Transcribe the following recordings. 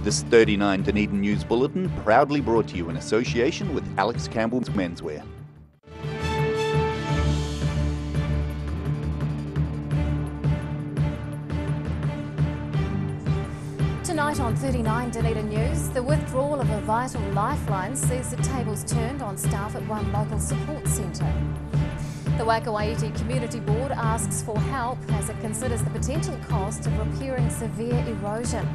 This 39 Dunedin News Bulletin proudly brought to you in association with Alex Campbell's Menswear. Tonight on 39 Dunedin News, the withdrawal of a vital lifeline sees the tables turned on staff at one local support centre. The Waikawaiti Community Board asks for help as it considers the potential cost of repairing severe erosion.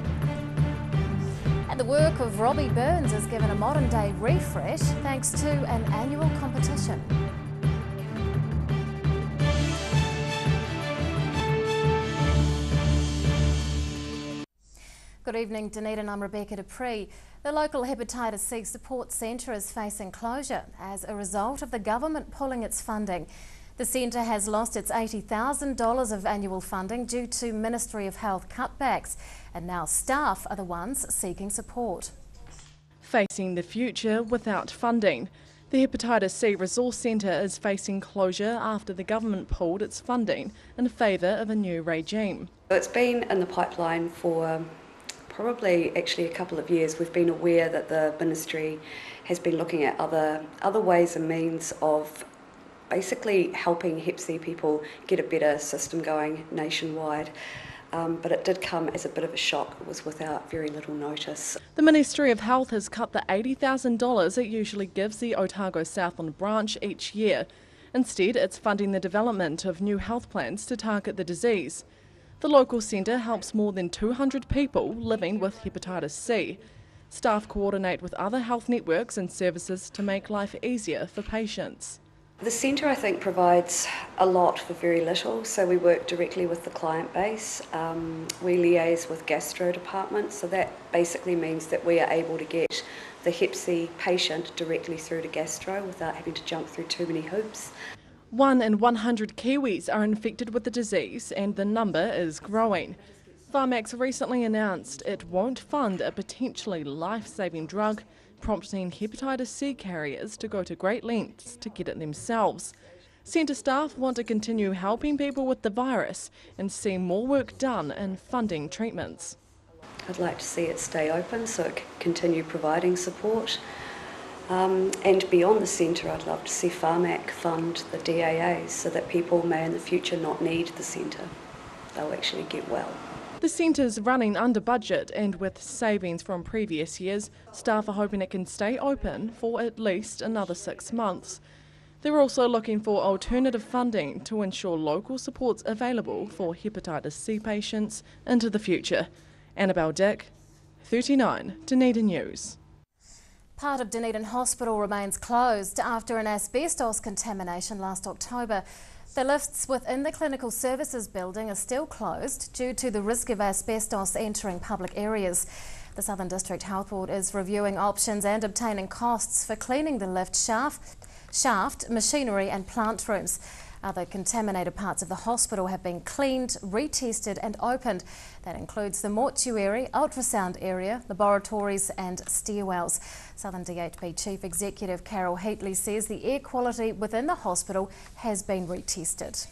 And the work of Robbie Burns is given a modern-day refresh thanks to an annual competition. Good evening, Dunedin. I'm Rebecca Dupree. The local Hepatitis C support centre is facing closure as a result of the government pulling its funding. The centre has lost its $80,000 of annual funding due to Ministry of Health cutbacks, and now staff are the ones seeking support. Facing the future without funding, the Hepatitis C Resource Centre is facing closure after the government pulled its funding in favour of a new regime. It's been in the pipeline for probably actually a couple of years. We've been aware that the Ministry has been looking at other ways and means of basically helping Hep C people get a better system going nationwide. But it did come as a bit of a shock. It was without very little notice. The Ministry of Health has cut the $80,000 it usually gives the Otago Southland branch each year. Instead, it's funding the development of new health plans to target the disease. The local centre helps more than 200 people living with hepatitis C. Staff coordinate with other health networks and services to make life easier for patients. The centre, I think, provides a lot for very little. So we work directly with the client base. We liaise with gastro departments. So that basically means that we are able to get the Hep C patient directly through to gastro without having to jump through too many hoops. 1 in 100 Kiwis are infected with the disease, and the number is growing. Pharmax recently announced it won't fund a potentially life-saving drug, prompting hepatitis C carriers to go to great lengths to get it themselves. Centre staff want to continue helping people with the virus and see more work done in funding treatments. I'd like to see it stay open so it can continue providing support. And beyond the centre, I'd love to see Pharmac fund the DAAs so that people may in the future not need the centre. They'll actually get well. The centre's running under budget, and with savings from previous years, staff are hoping it can stay open for at least another 6 months. They're also looking for alternative funding to ensure local support's available for hepatitis C patients into the future. Annabelle Dick, 39 Dunedin News. Part of Dunedin Hospital remains closed after an asbestos contamination last October. The lifts within the clinical services building are still closed due to the risk of asbestos entering public areas. The Southern District Health Board is reviewing options and obtaining costs for cleaning the lift shaft, machinery and plant rooms. Other contaminated parts of the hospital have been cleaned, retested and opened. That includes the mortuary, ultrasound area, laboratories and stairwells. Southern DHB Chief Executive Carol Heatley says the air quality within the hospital has been retested.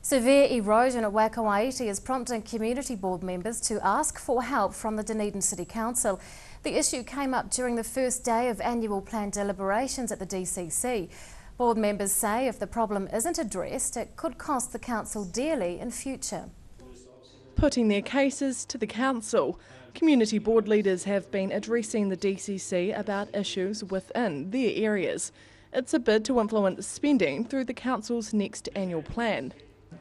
Severe erosion at Waikawaiti is prompting Community Board members to ask for help from the Dunedin City Council. The issue came up during the first day of annual plan deliberations at the DCC. Board members say if the problem isn't addressed, it could cost the council dearly in future. Putting their cases to the council, community board leaders have been addressing the DCC about issues within their areas. It's a bid to influence spending through the council's next annual plan.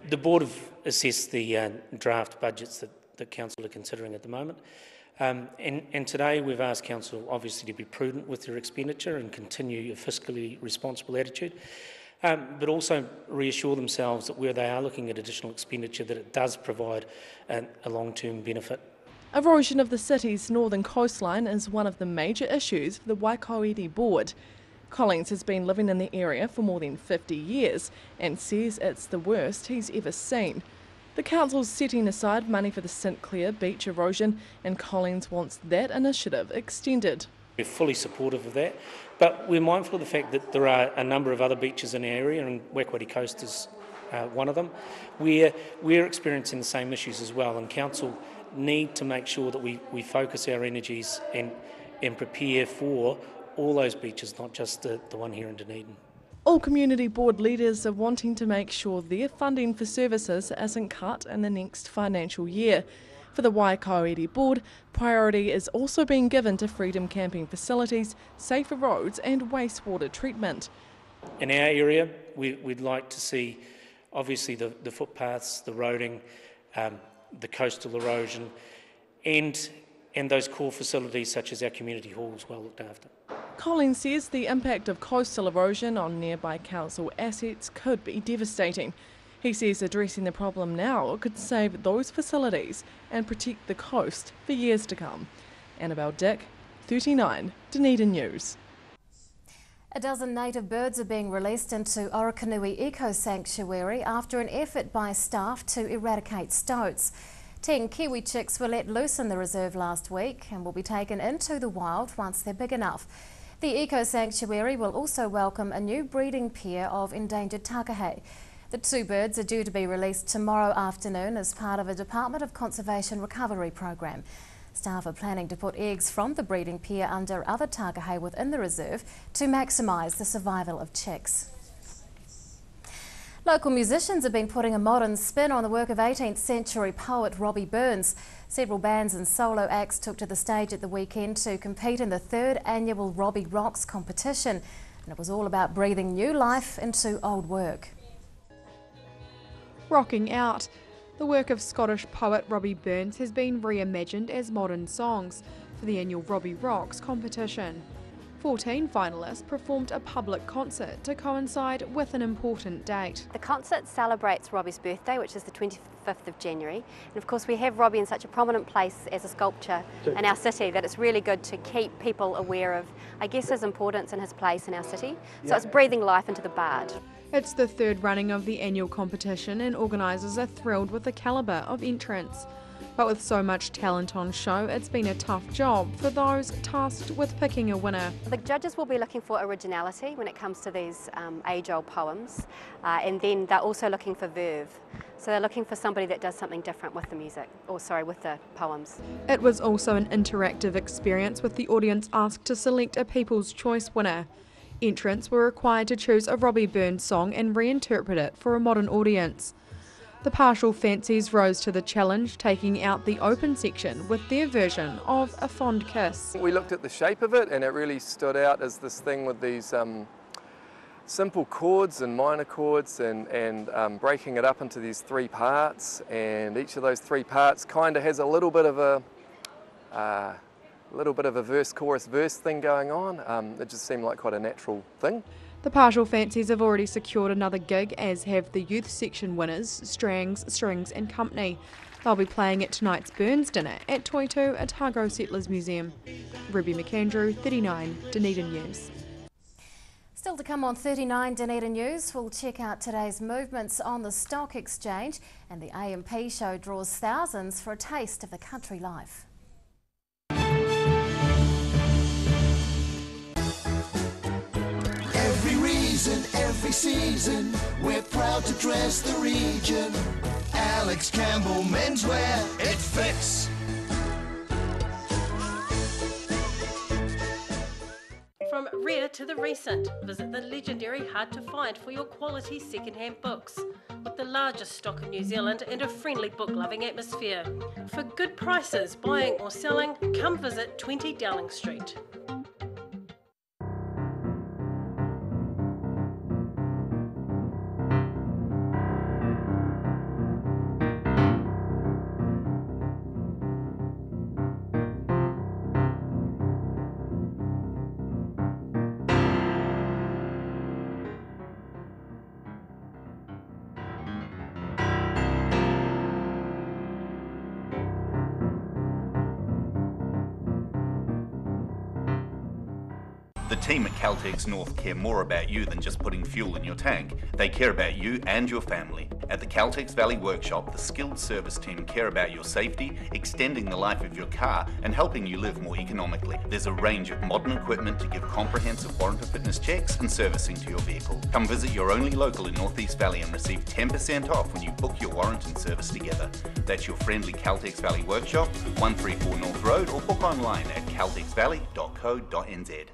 The board have assessed the draft budgets that the council are considering at the moment. And today we've asked council obviously to be prudent with their expenditure and continue a fiscally responsible attitude, but also reassure themselves that where they are looking at additional expenditure that it does provide a long-term benefit. Erosion of the city's northern coastline is one of the major issues for the Waikawaiti Board. Collins has been living in the area for more than 50 years and says it's the worst he's ever seen. The council's setting aside money for the St Clair beach erosion, and Collins wants that initiative extended. We're fully supportive of that, but we're mindful of the fact that there are a number of other beaches in the area, and Waikawaiti Coast is one of them. We're experiencing the same issues as well, and council need to make sure that we focus our energies and prepare for all those beaches, not just the one here in Dunedin. All community board leaders are wanting to make sure their funding for services isn't cut in the next financial year. For the Waikato board, priority is also being given to freedom camping facilities, safer roads and wastewater treatment. In our area, we'd like to see obviously the footpaths, the roading, the coastal erosion and those core facilities such as our community halls well looked after. Colin says the impact of coastal erosion on nearby council assets could be devastating. He says addressing the problem now could save those facilities and protect the coast for years to come. Annabelle Dick, 39, Dunedin News. A dozen native birds are being released into Orokonui Eco Sanctuary after an effort by staff to eradicate stoats. 10 kiwi chicks were let loose in the reserve last week and will be taken into the wild once they're big enough. The Eco Sanctuary will also welcome a new breeding pair of endangered takahe. The two birds are due to be released tomorrow afternoon as part of a Department of Conservation recovery program. Staff are planning to put eggs from the breeding pair under other takahe within the reserve to maximise the survival of chicks. Local musicians have been putting a modern spin on the work of 18th century poet Robbie Burns. Several bands and solo acts took to the stage at the weekend to compete in the 3rd annual Robbie Rocks competition, and it was all about breathing new life into old work. Rocking Out. The work of Scottish poet Robbie Burns has been reimagined as modern songs for the annual Robbie Rocks competition. 14 finalists performed a public concert to coincide with an important date. The concert celebrates Robbie's birthday, which is the 25th of January. And of course we have Robbie in such a prominent place as a sculpture in our city that it's really good to keep people aware of, I guess, his importance and his place in our city. So it's breathing life into the bard. It's the 3rd running of the annual competition and organisers are thrilled with the calibre of entrants. But with so much talent on show, it's been a tough job for those tasked with picking a winner. The judges will be looking for originality when it comes to these age-old poems, and then they're also looking for verve. So they're looking for somebody that does something different with the music, with the poems. It was also an interactive experience with the audience asked to select a People's Choice winner. Entrants were required to choose a Robbie Burns song and reinterpret it for a modern audience. The Partial Fancies rose to the challenge, taking out the open section with their version of A Fond Kiss. We looked at the shape of it and it really stood out as this thing with these simple chords and minor chords and breaking it up into these 3 parts, and each of those 3 parts kind of has a little bit of a verse, chorus, verse thing going on. It just seemed like quite a natural thing. The Partial Fancies have already secured another gig, as have the youth section winners, Strangs, Strings and Company. They'll be playing at tonight's Burns dinner at Toitu Otago Settlers Museum. Ruby McAndrew, 39, Dunedin News. Still to come on 39 Dunedin News, we'll check out today's movements on the stock exchange, and the AMP show draws thousands for a taste of the country life. Every season, we're proud to dress the region. Alex Campbell menswear, it fits. From rare to the recent, visit the legendary Hard to Find for your quality second-hand books. With the largest stock in New Zealand and a friendly book-loving atmosphere. For good prices, buying or selling, come visit 20 Dowling Street. The team at Caltex North care more about you than just putting fuel in your tank. They care about you and your family. At the Caltex Valley Workshop, the skilled service team care about your safety, extending the life of your car and helping you live more economically. There's a range of modern equipment to give comprehensive warrant of fitness checks and servicing to your vehicle. Come visit your only local in North East Valley and receive 10% off when you book your warrant and service together. That's your friendly Caltex Valley Workshop, 134 North Road, or book online at caltexvalley.co.nz.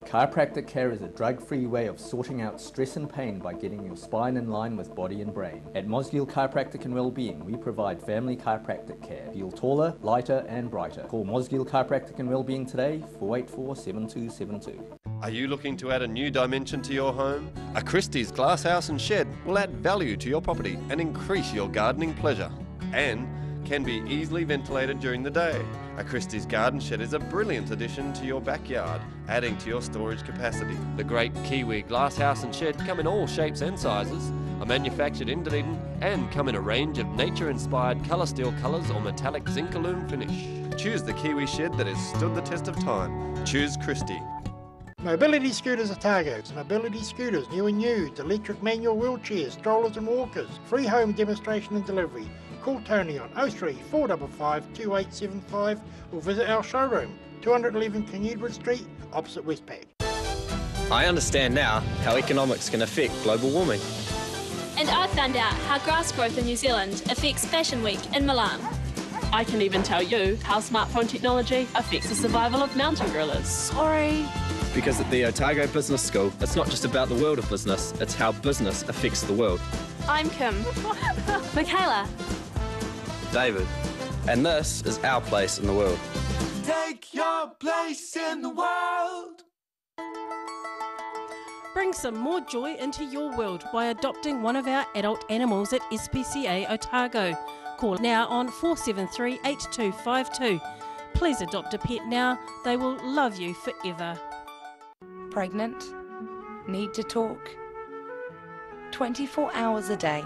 Chiropractic care is a drug-free way of sorting out stress and pain by getting your spine in line with body and brain. At Mosgiel Chiropractic and Wellbeing, we provide family chiropractic care. Feel taller, lighter and brighter. Call Mosgiel Chiropractic and Wellbeing today, 484-7272. Are you looking to add a new dimension to your home? A Christie's glass house and shed will add value to your property and increase your gardening pleasure, and can be easily ventilated during the day. A Christie's garden shed is a brilliant addition to your backyard, adding to your storage capacity. The great Kiwi glass house and shed come in all shapes and sizes, are manufactured in Dunedin, and come in a range of nature-inspired colour steel colours or metallic zinc aluminum finish. Choose the Kiwi shed that has stood the test of time. Choose Christie. Mobility Scooters Otago. Mobility scooters, new and used, electric manual wheelchairs, strollers and walkers. Free home demonstration and delivery. Call Tony on 03 455 2875 or visit our showroom, 211 Canudwood Street, opposite Westpac. I understand now how economics can affect global warming. And I found out how grass growth in New Zealand affects Fashion Week in Milan. I can even tell you how smartphone technology affects the survival of mountain gorillas. Sorry. Because at the Otago Business School, it's not just about the world of business, it's how business affects the world. I'm Kim. Michaela. David. And this is our place in the world. Take your place in the world. Bring some more joy into your world by adopting one of our adult animals at SPCA Otago. Call now on 473 8252. Please adopt a pet now. They will love you forever. Pregnant? Need to talk? 24 hours a day,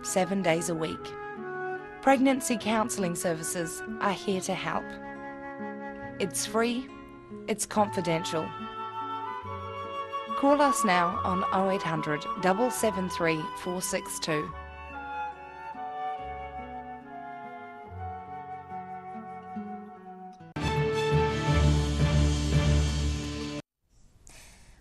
7 days a week. Pregnancy counselling services are here to help. It's free, it's confidential. Call us now on 0800 773 462.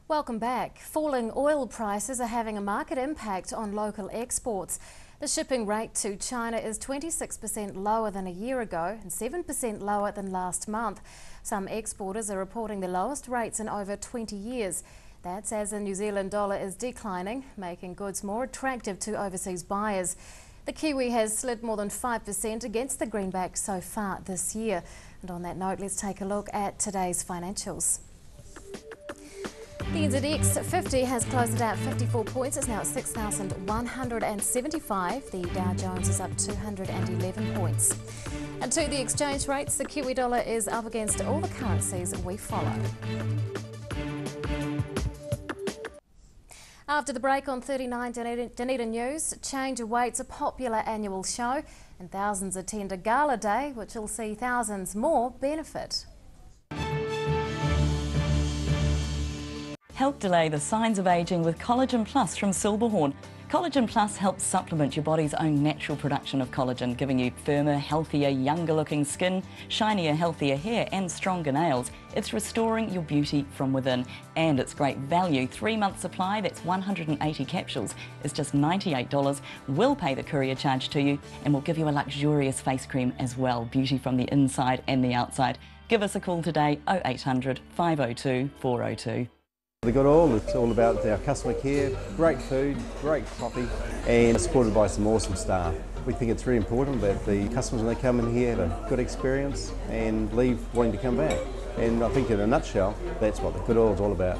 Welcome back. Falling oil prices are having a market impact on local exports. The shipping rate to China is 26% lower than a year ago and 7% lower than last month. Some exporters are reporting the lowest rates in over 20 years. That's as the New Zealand dollar is declining, making goods more attractive to overseas buyers. The Kiwi has slid more than 5% against the greenback so far this year. And on that note, let's take a look at today's financials. The NZX 50 has closed at 54 points. It's now at 6,175. The Dow Jones is up 211 points. And to the exchange rates, the Kiwi dollar is up against all the currencies we follow. After the break on 39 Dunedin News, change awaits a popular annual show and thousands attend a gala day, which will see thousands more benefit. Help delay the signs of ageing with Collagen Plus from Silverhorn. Collagen Plus helps supplement your body's own natural production of collagen, giving you firmer, healthier, younger looking skin, shinier, healthier hair and stronger nails. It's restoring your beauty from within, and it's great value. 3-month supply, that's 180 capsules, is just $98. We'll pay the courier charge to you, and we'll give you a luxurious face cream as well. Beauty from the inside and the outside. Give us a call today, 0800 502 402. It's all about our customer care, great food, great coffee, and supported by some awesome staff. We think it's really important that the customers, when they come in here, have a good experience and leave wanting to come back. And I think in a nutshell, that's what the Good Oil is all about.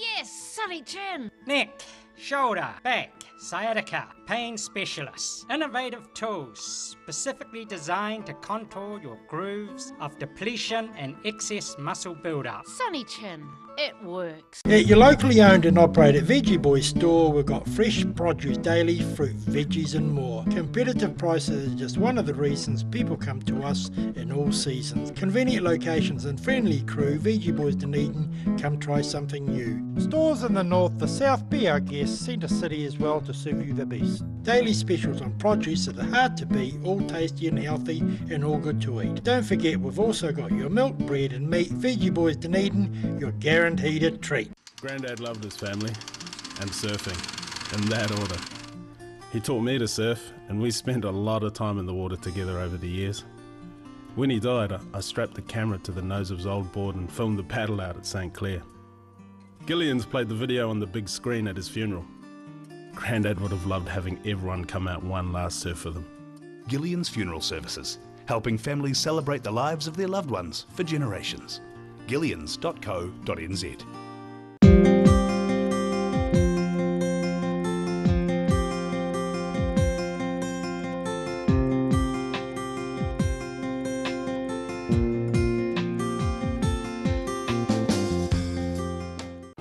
Yes, sunny chin. Neck, shoulder, back, sciatica, pain specialists. Innovative tools specifically designed to contour your grooves of depletion and excess muscle buildup. Sunny chin. it works. At your locally owned and operated Veggie Boys store, we've got fresh produce daily, fruit, veggies and more. Competitive prices are just one of the reasons people come to us in all seasons. Convenient locations and friendly crew, Veggie Boys Dunedin, come try something new. Stores in the north, the south, be our guest, Centre City as well to serve you the best. Daily specials on produce that are hard to beat, all tasty and healthy and all good to eat. Don't forget, we've also got your milk, bread and meat. Veggie Boys Dunedin, you're guaranteed a treat. Grandad loved his family and surfing, in that order. He taught me to surf and we spent a lot of time in the water together over the years. When he died, I strapped the camera to the nose of his old board and filmed the paddle out at St. Clair. Gillian's played the video on the big screen at his funeral. Grandad would have loved having everyone come out one last surf for them. Gillian's Funeral Services, helping families celebrate the lives of their loved ones for generations. Gillians.co.nz.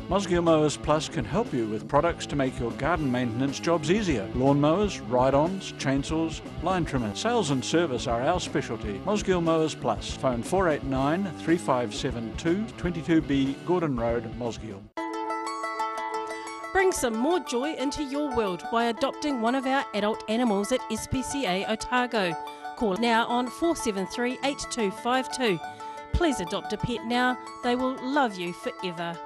Mosgiel Mowers Plus can help you with products to make your garden maintenance jobs easier. Lawn mowers, ride-ons, chainsaws, line trimmers. Sales and service are our specialty. Mosgiel Mowers Plus. Phone 489 3572 22B Gordon Road, Mosgiel. Bring some more joy into your world by adopting one of our adult animals at SPCA Otago. Call now on 473 8252. Please adopt a pet now. They will love you forever.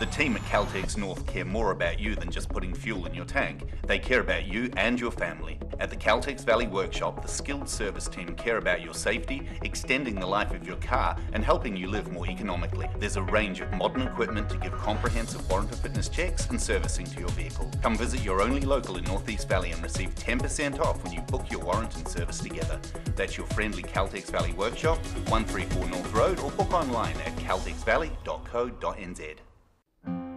The team at Caltex North care more about you than just putting fuel in your tank. They care about you and your family. At the Caltex Valley Workshop, the skilled service team care about your safety, extending the life of your car and helping you live more economically. There's a range of modern equipment to give comprehensive warrant of fitness checks and servicing to your vehicle. Come visit your only local in North East Valley and receive 10% off when you book your warrant and service together. That's your friendly Caltex Valley Workshop, 134 North Road, or book online at caltexvalley.co.nz.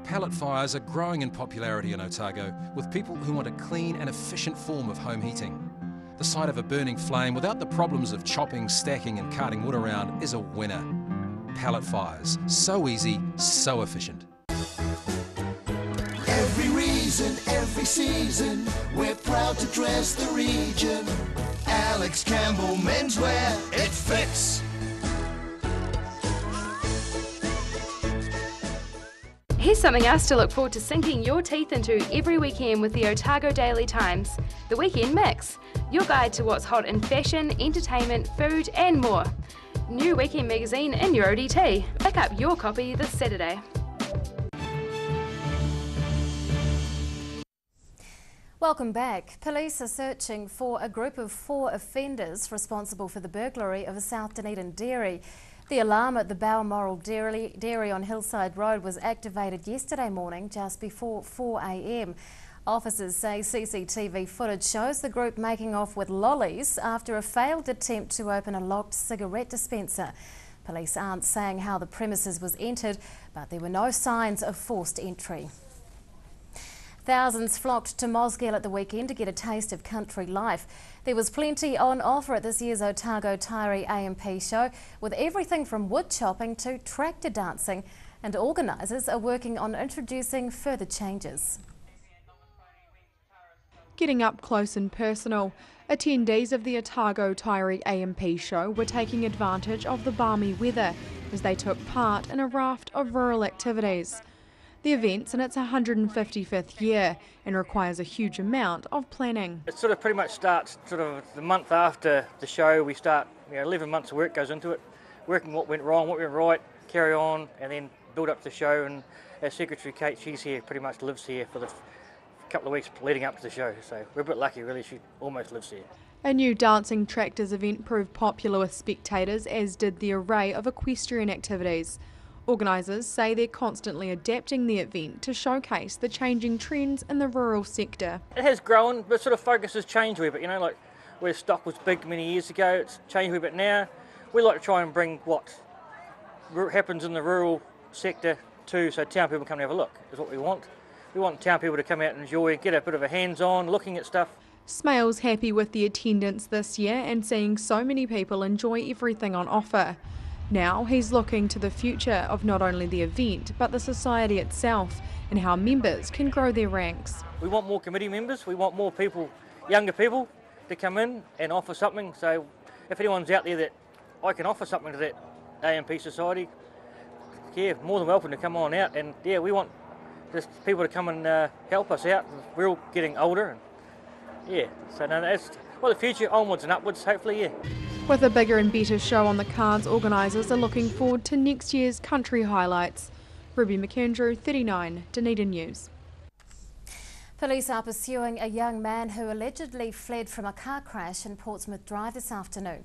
Pallet fires are growing in popularity in Otago, with people who want a clean and efficient form of home heating. The sight of a burning flame without the problems of chopping, stacking and carting wood around is a winner. Pallet fires, so easy, so efficient. Every reason, every season, we're proud to dress the region. Alex Campbell Menswear, it fits. Here's something else to look forward to sinking your teeth into every weekend with the Otago Daily Times, the Weekend Mix, your guide to what's hot in fashion, entertainment, food and more. New weekend magazine in your ODT. Pick up your copy this Saturday. Welcome back. Police are searching for a group of 4 offenders responsible for the burglary of a South Dunedin dairy. The alarm at the Balmoral Dairy on Hillside Road was activated yesterday morning just before 4 a.m. Officers say CCTV footage shows the group making off with lollies after a failed attempt to open a locked cigarette dispenser. Police aren't saying how the premises was entered, but there were no signs of forced entry. Thousands flocked to Mosgiel at the weekend to get a taste of country life. There was plenty on offer at this year's Otago Tairi AMP show, with everything from wood chopping to tractor dancing, and organisers are working on introducing further changes. Getting up close and personal, attendees of the Otago Tairi AMP show were taking advantage of the balmy weather as they took part in a raft of rural activities. The event's in its 155th year and requires a huge amount of planning. It sort of pretty much starts sort of the month after the show. We start, 11 months of work goes into it, working what went wrong, what went right, carry on, and then build up the show. And our secretary Kate, she's here, pretty much lives here for the couple of weeks leading up to the show. So we're a bit lucky, really. She almost lives here. A new dancing tractors event proved popular with spectators, as did the array of equestrian activities. Organisers say they're constantly adapting the event to showcase the changing trends in the rural sector. It has grown, but sort of focus has changed a wee bit, like where stock was big many years ago, it's changed a wee bit now. We like to try and bring what happens in the rural sector too, so town people come and have a look, is what we want. We want town people to come out and enjoy, get a bit of a hands-on, looking at stuff. Smale's happy with the attendance this year and seeing so many people enjoy everything on offer. Now he's looking to the future of not only the event but the society itself and how members can grow their ranks. We want more committee members, we want more people, younger people, to come in and offer something. So if anyone's out there that I can offer something to that AMP society, yeah, more than welcome to come on out. And yeah, we want just people to come and help us out. We're all getting older, and yeah, so no, that's well, the future onwards and upwards, hopefully, yeah. With a bigger and better show on the cards, organisers are looking forward to next year's country highlights. Ruby McAndrew, 39, Dunedin News. Police are pursuing a young man who allegedly fled from a car crash in Portsmouth Drive this afternoon.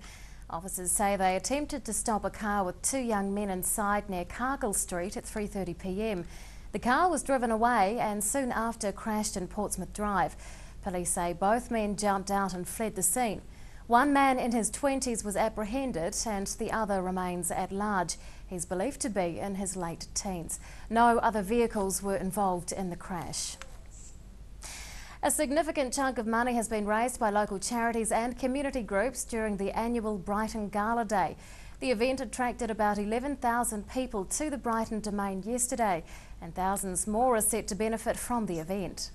Officers say they attempted to stop a car with two young men inside near Cargill Street at 3:30 p.m. The car was driven away and soon after crashed in Portsmouth Drive. Police say both men jumped out and fled the scene. One man in his 20s was apprehended and the other remains at large. He's believed to be in his late teens. No other vehicles were involved in the crash. A significant chunk of money has been raised by local charities and community groups during the annual Brighton Gala Day. The event attracted about 11,000 people to the Brighton Domain yesterday, and thousands more are set to benefit from the event.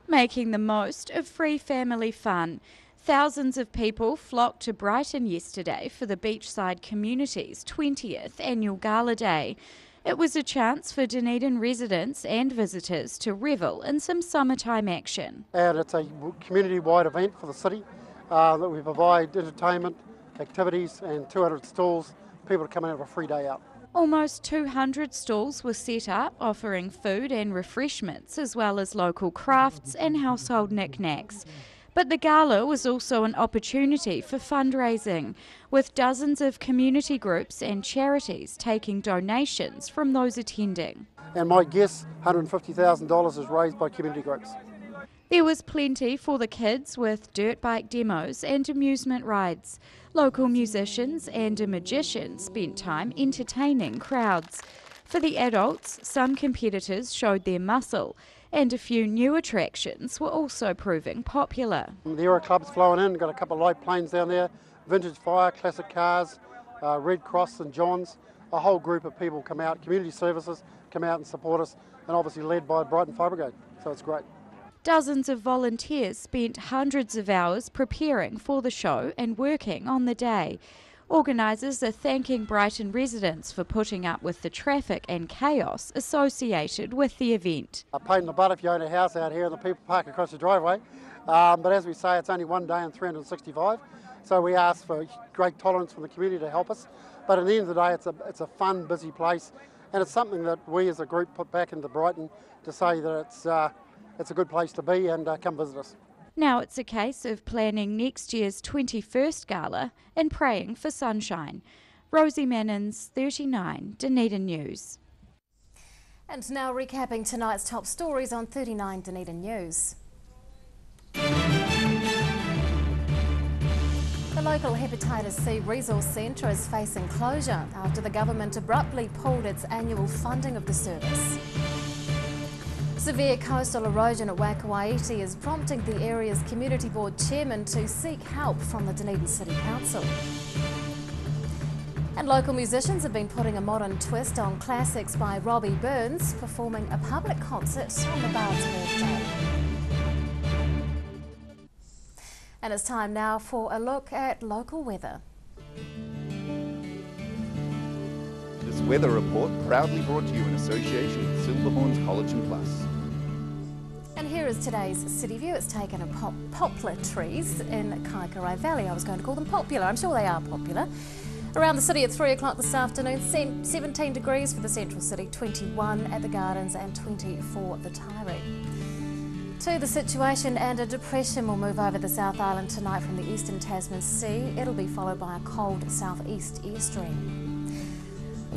Making the most of free family fun. Thousands of people flocked to Brighton yesterday for the Beachside community's 20th annual Gala Day. It was a chance for Dunedin residents and visitors to revel in some summertime action. And it's a community-wide event for the city that we provide entertainment, activities and 200 stalls, people to come and have a free day out. Almost 200 stalls were set up offering food and refreshments as well as local crafts and household knickknacks. But the gala was also an opportunity for fundraising, with dozens of community groups and charities taking donations from those attending. And my guess, $150,000 is raised by community groups. There was plenty for the kids with dirt bike demos and amusement rides. Local musicians and a magician spent time entertaining crowds. For the adults, some competitors showed their muscle, and a few new attractions were also proving popular. The Aero Club's flowing in, got a couple of light planes down there, vintage fire, classic cars, Red Cross and John's. A whole group of people come out, community services come out and support us, and obviously led by Brighton Fire Brigade, so it's great. Dozens of volunteers spent hundreds of hours preparing for the show and working on the day. Organisers are thanking Brighton residents for putting up with the traffic and chaos associated with the event. A pain in the butt if you own a house out here and the people park across the driveway, but as we say, it's only one day in 365, so we ask for great tolerance from the community to help us. But at the end of the day, it's a fun, busy place, and it's something that we as a group put back into Brighton to say that it's a good place to be, and come visit us. Now it's a case of planning next year's 21st gala and praying for sunshine. Rosie Mannins, 39, Dunedin News. And now recapping tonight's top stories on 39 Dunedin News. The local Hepatitis C Resource Centre is facing closure after the government abruptly pulled its annual funding of the service. Severe coastal erosion at Wakawaiti is prompting the area's Community Board chairman to seek help from the Dunedin City Council. And local musicians have been putting a modern twist on classics by Robbie Burns, performing a public concert on the Bard's birthday. And it's time now for a look at local weather. This weather report proudly brought to you in association with Silverhorn's Collagen Plus. And here is today's city view. It's taken of poplar trees in Kaikorai Valley. I was going to call them popular. I'm sure they are popular. Around the city at 3 o'clock this afternoon, 17 degrees for the central city, 21 at the Gardens and 20 for the Taieri. To the situation, and a depression will move over the South Island tonight from the eastern Tasman Sea. It'll be followed by a cold southeast airstream.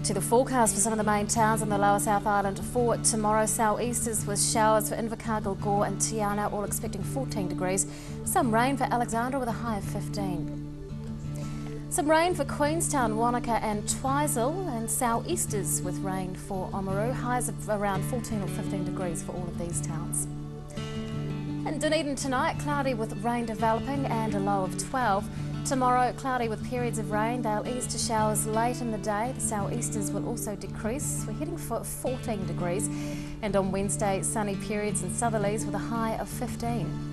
To the forecast for some of the main towns on the lower South Island for tomorrow, southeasters with showers for Invercargill, Gore and Tiana, all expecting 14 degrees. Some rain for Alexandra with a high of 15. Some rain for Queenstown, Wanaka and Twizel, and southeasters with rain for Oamaru, highs of around 14 or 15 degrees for all of these towns. In Dunedin tonight, cloudy with rain developing and a low of 12. Tomorrow, cloudy with periods of rain. They'll ease to showers late in the day. The sou'easters will also decrease. We're heading for 14 degrees. And on Wednesday, sunny periods and southerlies with a high of 15.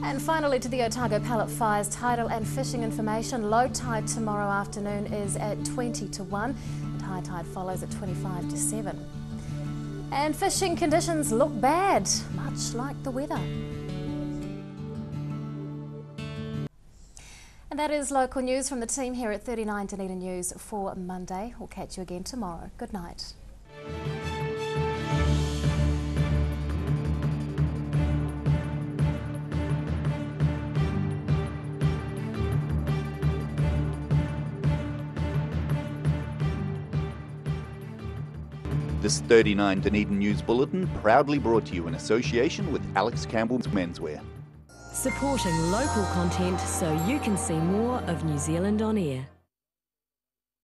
And finally to the Otago Pallet Fires tidal and fishing information. Low tide tomorrow afternoon is at 20 to 1 and high tide follows at 25 to 7. And fishing conditions look bad, much like the weather. And that is local news from the team here at 39 Dunedin News for Monday. We'll catch you again tomorrow. Good night. This 39 Dunedin News Bulletin proudly brought to you in association with Alex Campbell's Menswear. Supporting local content so you can see more of New Zealand on air.